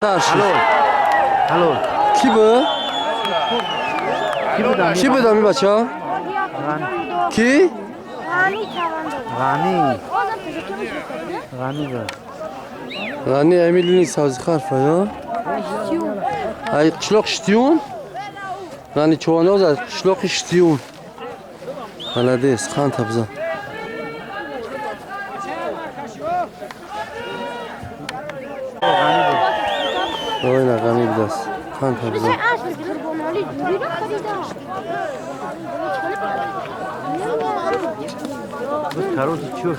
Halol. کی بود؟ کی بود این بچه ها؟ کی؟ غنی غنی امیلی نیست هازی خرفه یا؟ ای قشلوق شتیون؟ غنی چوانه هزار قشلوق شتیون بلده است خان تبزا اوه غنی بدست خان تبزا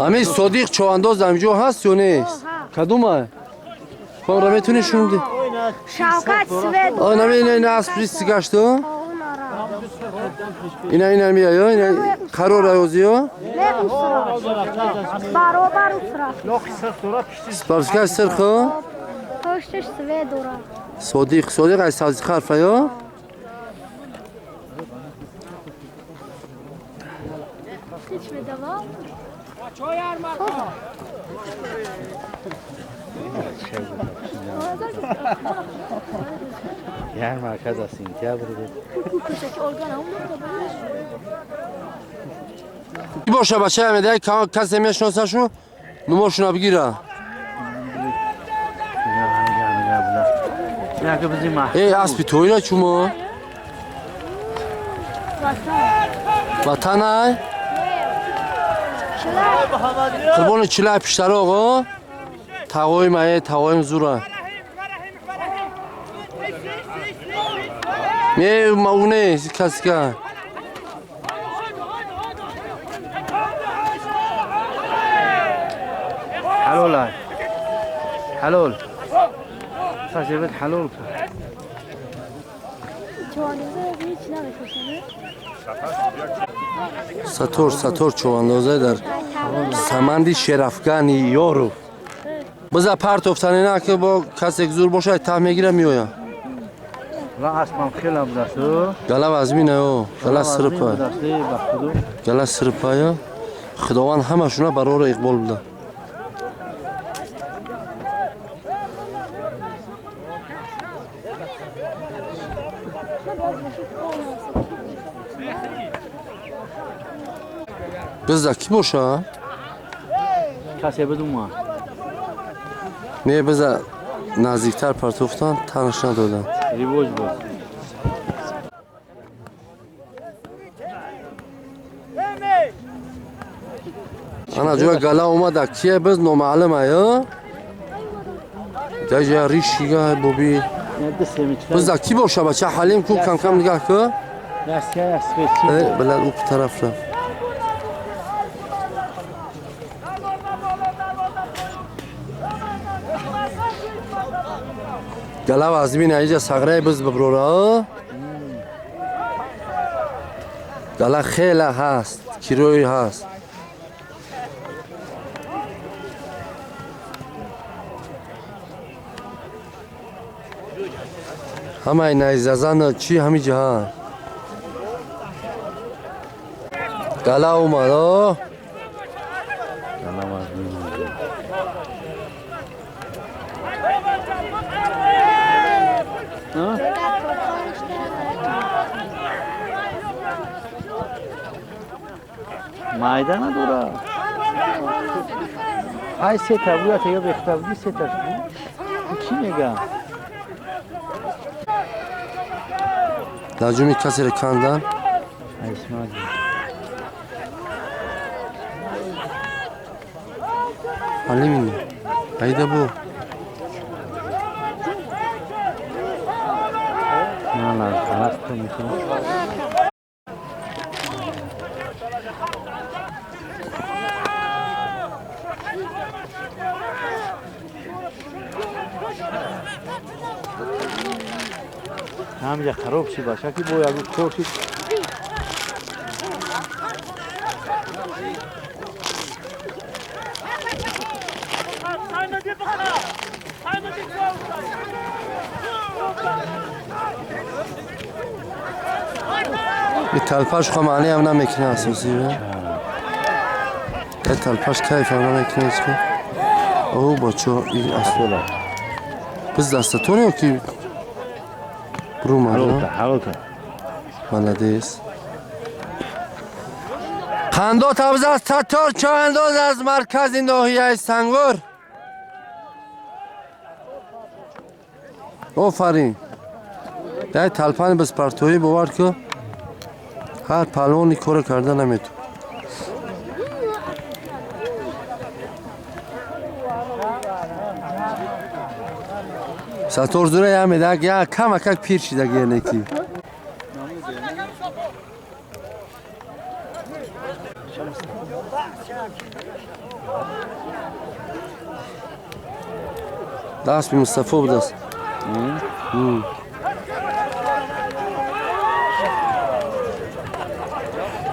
همین صدیق چوانداز همجا هست یا نیست؟ کدومه؟ کام را میتونی شونده؟ شوکت سوید آه نمی این اسپریس گشتو؟ اینا میای اینا قرار آیوزی ها؟ نه برابر اصرا سپارسکش سرخو؟ پشتش سوید دورا صدیق از سازی خرفه یا؟ هیچ میدوام yer merkez sentyabr باشه بچه همه دیگه کسی میشناسه شو نمارشون بگیره ای اسبی توی نه چوما وطن های قربان چلای پیشتر آقا تقویم زوره نه اونه کسی که halol saçevet halol ساتور چواندازه در سمندی شرفگانی یارو بذار پرت افتنه نه که با کسی زور باشه ته میگیره میویا و اسمم خیلی بودست گله وزمینه او گله سرپا خداوند همه شونه برای اقبال بوده بذار کی باشه؟ کسی بدون ما نه بذار نزدیکتر پرت افتن تنش ندادن ریوج بود انا جویا گله اومده کیه بز نامعلمه یا؟ جای ریشیگه بوبی بذار کی باشه بچه حلیم کو کم نگاه که دستگاه اسپیسی بلد او طرف رفت گله وزمین اینجا سغره بز ببروره گله خیلی هست کیروی هست همه این نیززن چی همی جهان گله اومد مایده نداره ای سه تابویت یا بختابی سه تاش چی میگم لجومی کسی رو کندن اسماعیل حالی مینه ایده بو نه خلاص تو میتونی همینجا خراب شی باشه که باید اگه چورشی یه تلپش خمانی هم نمیکنه اساسی یه تلپش کیف هم نمیکنه او با چو این اصلا Biz dastatoni yoki brumada? Halota. Malades. Qandot abz az Sattor Choyandoz az markazi nohiyai Sangor. Ofarin. در تلپن بس پرتویی باور که هر پلوانی کار کرده نمیتون. ساتور زوره هم میده یا کم اکک پیر شده گیه نکی. دست بی مصطفی بود است.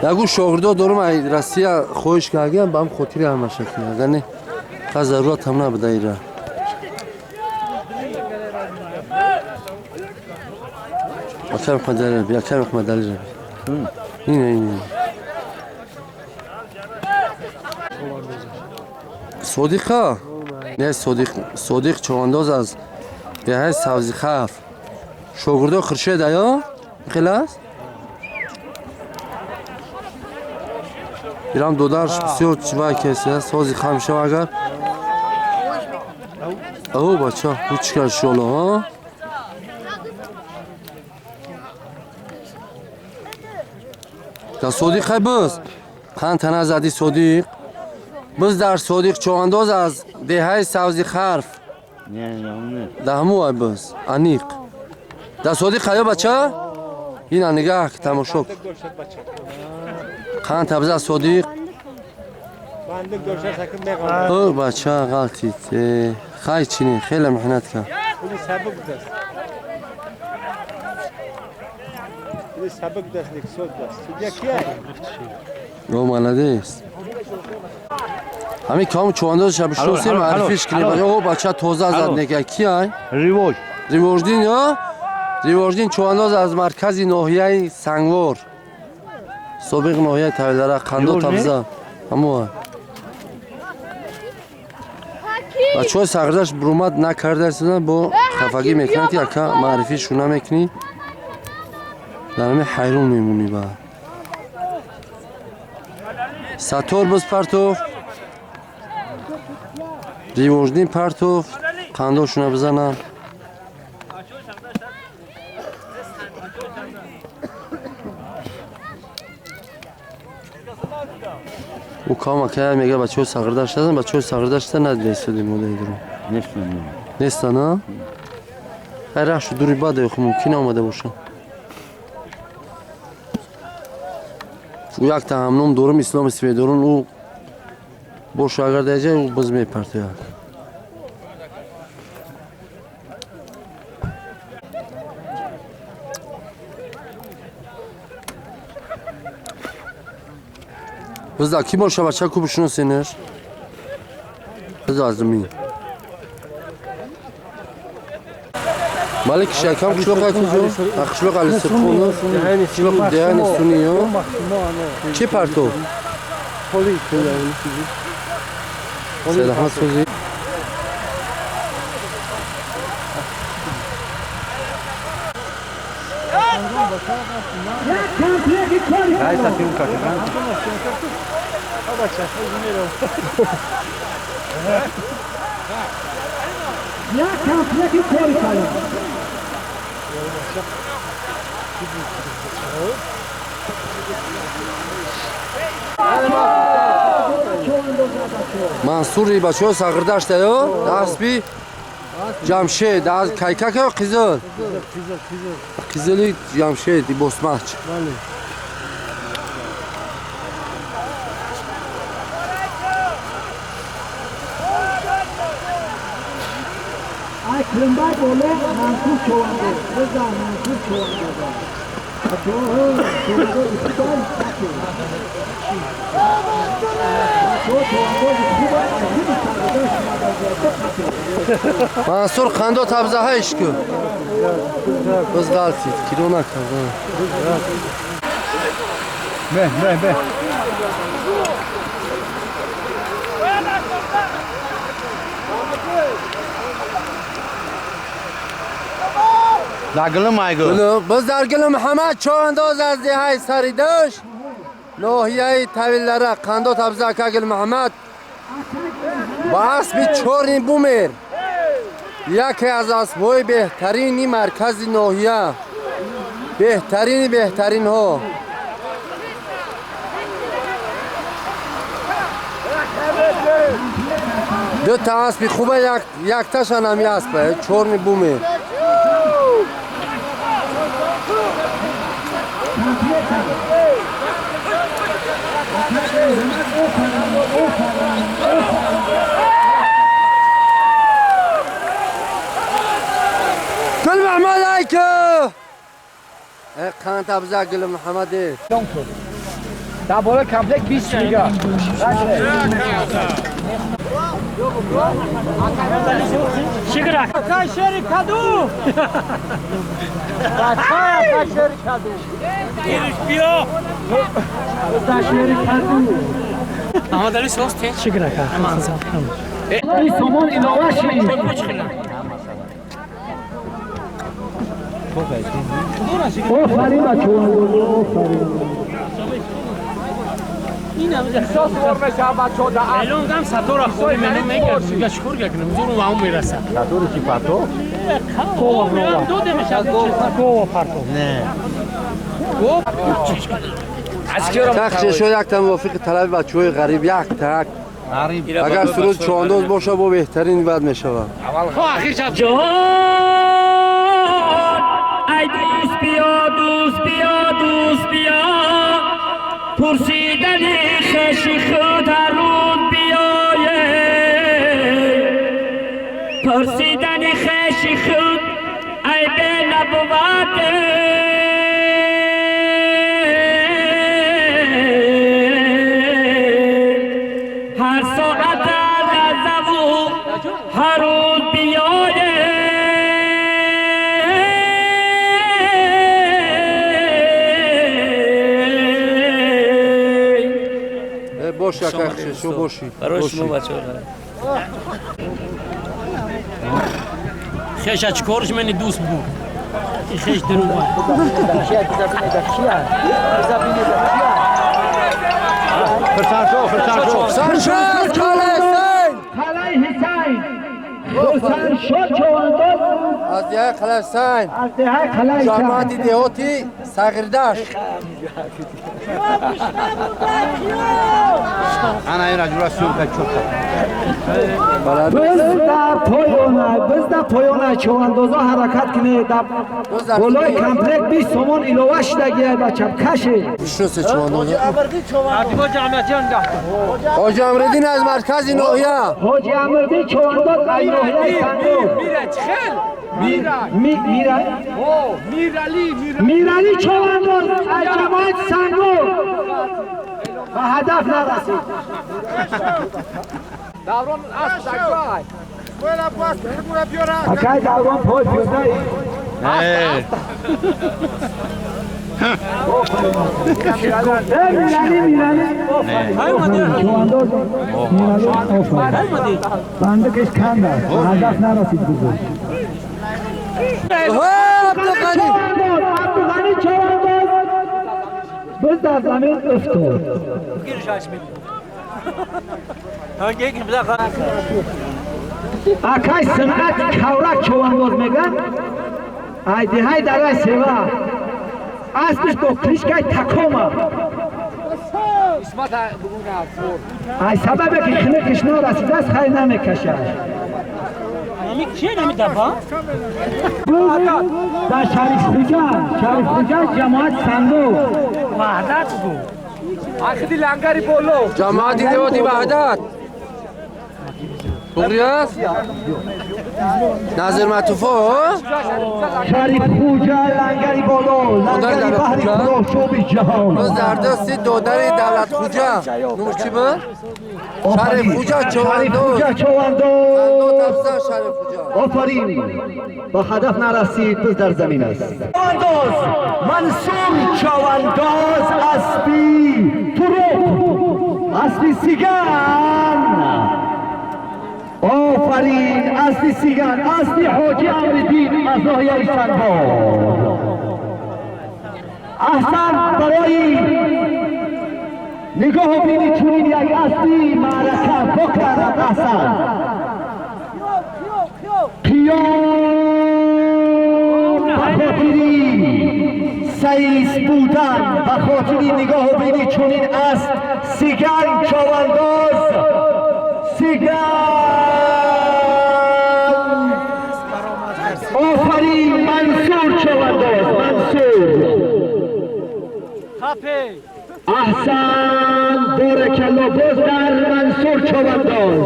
یکو شاگردا دارم ای راستی خویش کردم با هم خاطری همه شکلی اگر نه تا ضرورت هم نبوده ایرا اکم خدای بیا اکم خدای این صدیقا نه صدیق چوانداز از یه سبزی خف شاگردا خرشید یا خلاص ایران دودارش بسیار چیوای کسی است سازی خام شو اگر او بچه هیچ کار شلو ها در صدیق بس خان تنها زدی صدیق بس در صدیق چوانداز از دهه سبزی خرف دهمو بس انیق در صدیق خیلی بچه این نگاه تماشا خان تبزه صدیق او بچه غلطید خیلی چینی خیلی محنت کرد او مالده است همین کام چوانداز شب شوسی معرفیش کنی او بچه توزه زد نگه کی های؟ ریوژدین یا؟ ریوژدین چوانداز از مرکز ناحیه سنگور سابق ناحیه تایلره قندو تبزه همو بچه های سقردش برومد نکرده سیدن با خفگی میکنن که اکا معرفی شونه میکنی در همه حیرون میمونی با ساتور بز پرتوف ریوژدین پرتوف قندو شونه بزنن او کام که میگه بچه‌ها ساغرداش دادن بچه‌ها ساغرداش ندیده استودی مودی درو نیستن ها هر شو دوری بعد خو ممکن اومده باشه او یک تمام دورم اسلام اسپیدورون او باشه اگر دیگه او باز میپرته بزد کی باشه بچه کو بشناسینش بزد ازمی مالک شکم قشلوق کجا قشلوق علی سرخونه قشلوق دهن سونیو چی پرتو پلی سلام سوزی Hai stati un cacchio. Ya kampiyaki korikalo. Mansuri bacheo sagirdash dayo dasbi Jamshed az kaykak yo qizil qizili Jamshed bosmach Ay kırımbar böyle Mansur çoğandı. Rıza Mansur çoğandı. Mansur qando tabzaha ishku biz g'altit kilo nakard Be. Zagılım aygı. Biz در گل محمد چوانداز از دهه سریدش ناحیه طویلره قندو تبزه که گل محمد با اسب چورنی بومیر یکی از اسبهای بهترینی مرکز ناحیه بهترین ها دو تا اسب خوبه یک تاشان همی اسبه چورنی بومیر گل محمد ایکه قند تبزه گل محمده در بالا کمپلک 20 میگه شکرک شری کدو شری کدو گیرش بیا شری کدو اما داری سوسته شکرک این سامان علاوه شید آفرین بچه این هم احساس فرمش بچه ها در الان دم سطور خوری منو میگه دیگه شکر گکنم زور و هم میرسه سطور چی پاتو؟ دو دمش گوه پرتو نه تخشه شد یک تا موافق طلب بچه های غریب یک تک غریب اگر سرود چوانداز باشه با بهترین بد می شود آخر شب جان ای دوست بیا دوست بیا دوست بیا پرسیدن خش خود هر روز بیایه پرسیدن خش خود ای به نبوته هر ساعت لحظه و هر روز بیایه باش یک اخشه شو باشی برای شما بچه ها خیش از چکارش منی دوست بود این خیش درو بود سرشد خلصین خلای حسین حسین شد چوانداز از دیه خلصین از دهه خلای جامعاتی دیهاتی سغردش انا این رجل سوم که چوکا biz da poyona چواندازا حرکت کنه در بالای کمپلک 20 سومون ایلوه شدگیه بچم کشه شو چوانداز عدیبا جمعیتیان ده حاج امردین از مرکز ناحیه حاجی امردی چوانداز از ناحیه صندوق میرالی چوانداز از جماعت صندوق و هدف نرسید دوران اسب دکرای ویلا باست خدمونه بیارن اکای دوران پای پیوزایی میرالی چوانداز میرالی آفرین بنده کش کند هدف نرسید بزرگ عبدالغنی عبدالغنی چوانداز بز در زمین افتاد اکای صنعت کورک چوانداز میگن ایده های در سیوا اسمش با کلیشکای تکوما اسمت بگونه فور ای سببه که خیلی کشنا رسیده است خیلی نمیکشه امی کیه نمیدفع؟ در شریف خوجا جماعت صندوق وحدت بود آخدی لنگری بولو جماعتی دیهاتی وحدت بغریاس نظر مطوفا شریف خوجا لنگری بالو لنگری بحری برو شوب جهان باز در دستی دادر دولت خوجا نموش چی بود؟ شریف خوجا چوانداز خوجا دو چوانداز تفسر شریف خوجا آفرین با هدف نرسید پس در زمین است چوانداز منصور چوانداز اسبی تروپ اسبی سیگان آفرین اصلی سیگن اصلی حاجی امردین از ناحیه سنباد. احسن برای نگاه بینی چونین یک اصلی معرکه بکرد. احسن قیام بخاطری سیس بودن بخاطری نگاه بینی چونین است. سیگن چوانداز سیگن آفرین منصور چوانداز منصور. احسن بارکالله باز در منصور چوانداز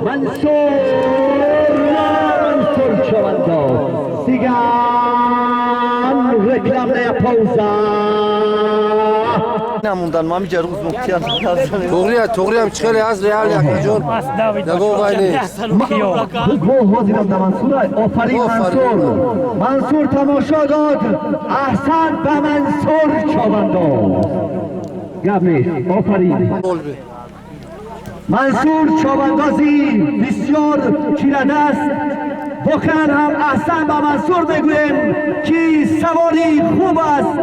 منصور چوانداز. سیگن رکلام نیا پوزا نموندن ما میجا روز مختیار توغری هم چخیلی از ریال یک جون نگو باینی گو حاضرم در منصور. آفرین منصور تماشا داد. احسن به منصور چوانداز گب نیست. آفرین منصور چواندازی بسیار چیرده است. بخیر هم احسن به منصور بگویم که سواری خوب است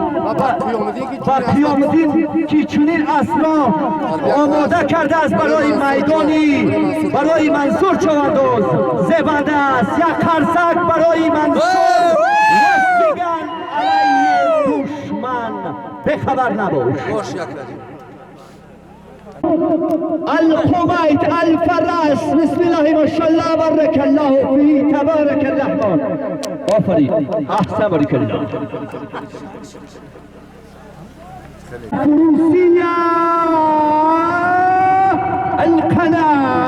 و قیامدین که چنین اصلا آماده کرده است برای میدانی برای منصور چوانداز. زبنده است یک خرسک برای منصور. رستگن علیه دشمن بخبر نباش. الخميت الفراس بسم الله ما شاء الله بارك الله فيه تبارك الرحمن. آفرین احسن بارك الله. فروسية القناة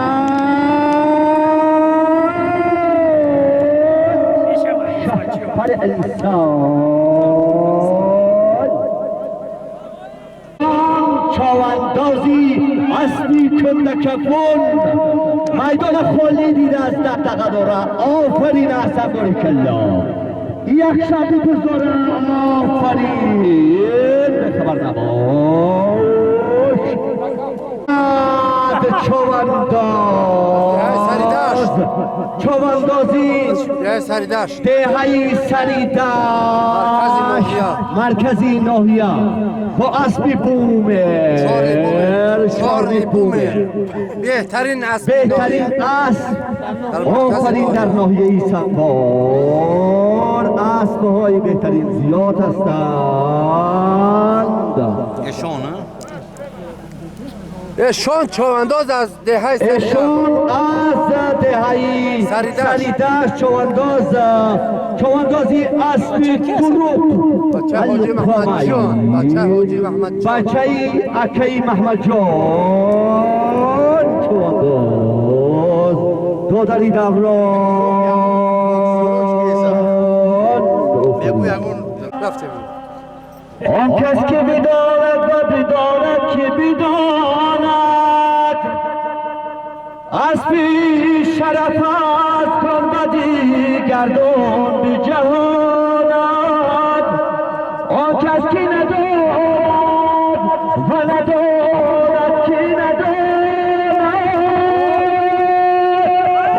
شفر الإنسان چواندازی اصلی کندکفون میدان خالی دیده است. دقدقه داره. آفرین احسن بارکالله. یک شبی بزاره. آفرین بخبر نباش. چواندازی دهی سریدشت مرکزی ناحیه با اسبی بومر چاری بومر بهترین اسب آفرین در ناحیه سنبار. اسبهای بهترین زیاد هستند. اشان چوانداز از دهه اشان از دهه سریدشت چواندازی اسبی گروپ بچه حاجی محمد جان بچه اکی محمد جان چوانداز دادری دوران. آن کس که بداند و بداند که بداند اسبی شرف از کن بدی گردون به جهاند. آن کس که نداد و ندارد که ندارد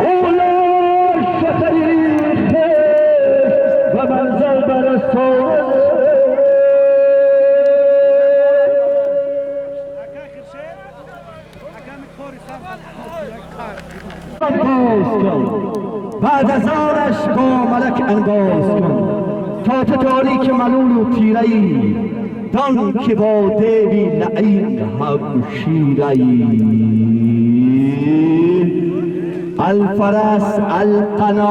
اولار شخری خشت و منزل برستان. بعد از آنش با ملک انگاز کن تا تاریک ملول و تیرهی دان که با دیوی لعین هم شیرهی. الفرس القنات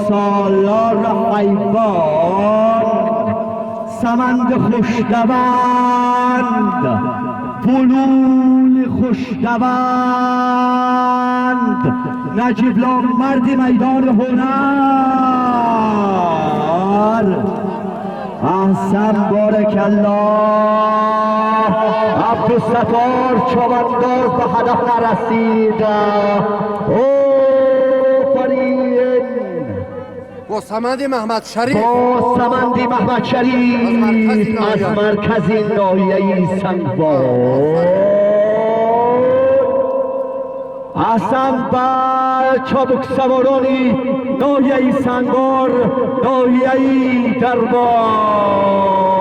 سالار حیوان سمند خوشدوند بلول خوشدوند نجیبلا مرد میدان هنر. احسن بارکالله. عبدالستار چوانداز به هدف نرسید. آفرین با سمند محمد شریف از مرکزی ناحیه سنگبار. احسن بر چابک سوارانی ناحیه سنگار ناحیه دربار